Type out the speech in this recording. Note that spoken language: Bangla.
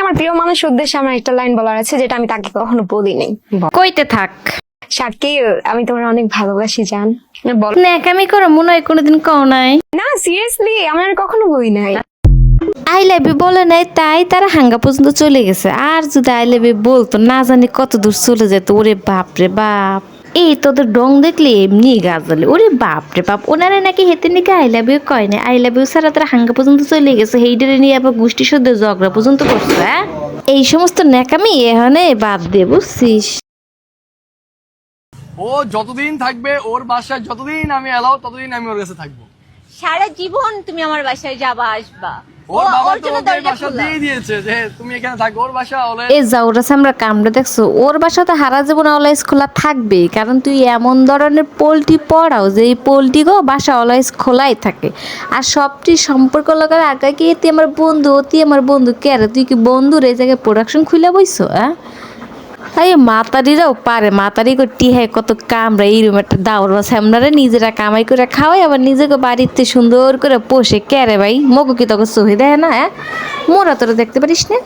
আমার প্রিয় মানুষের উদ্দেশ্যে আমার একটা লাইন বলার আছে, যেটা আমি তাকে কখনো বলিনি। কইতে থাক। শাকিল, আমি তোমার অনেক ভালোবাসি জান। বল। ন্যাকামি করো মনে হয় কোনোদিন কও নাই। না সিরিয়াসলি, আমি আর কখনো বলি নাই। আই লাভ ইউ বলে নাই তাই তারা হাঙ্গা পর্যন্ত চলে গেছে। আর যদি আই লাভ ইউ বলতো না জানি কত দূর চলে যেত। ওরে বাপ রে বাপ, এই তোদের ডং দেখলে এমনি গাজলে। ওরে বাপ রে বাপ, ওনারা নাকি হেতে নাকি আই লাভ ইউ কয় না। আই লাভ ইউ ছাড়া তারা হাঙ্গা পর্যন্ত চলে গেছে। হেইডারে নিয়ে আবার গোষ্ঠী সদ্য ঝগড়া পর্যন্ত করছে। হ্যাঁ, এই সমস্ত ন্যাকামি এখানে বাদ দিয়ে বুঝছিস। ও যতদিন থাকবে ওর বাসায়, যতদিন আমি এলাও ততদিন আমি ওর কাছে থাকবো। সারা জীবন তুমি আমার বাসায় যাবা আসবা। ওর বাবা তো জন্য ওকে দরজা বাসা খোলা। দিয়ে দিয়েছে যে তুমি এখানে থাকো। ওর বাসা হলে এ যাওরা আমরা কামড়ে দেখছো, ওর বাসাতে হারা জীবন অলওয়েজ খোলা থাকবে। কারণ তুই এমন ধরনের পোল্ট্রি পড়াও যে এই পোল্ট্রি গো বাসা অলওয়েজ খোলাই থাকে। আর সবটি সম্পর্ক লাগার আগে কি তুই আমার বন্ধু, তুই আমার বন্ধু কে রে? তুই কি বন্ধুর এই জায়গায় প্রোডাকশন খুলে বইছো? হ্যাঁ, এই মাতারিরাও পারে, মাতারি করতে হ্যাঁ কত কামরা এইরকম একটা দাওর বা স্যামনারে নিজেরা কামাই করে খাওয়াই, আবার নিজেকে বাড়িতে সুন্দর করে পোষে। কে রে ভাই, মগু কি তোকে সহি দেয় না? হ্যাঁ, মোরা তোরা দেখতে পারিস না?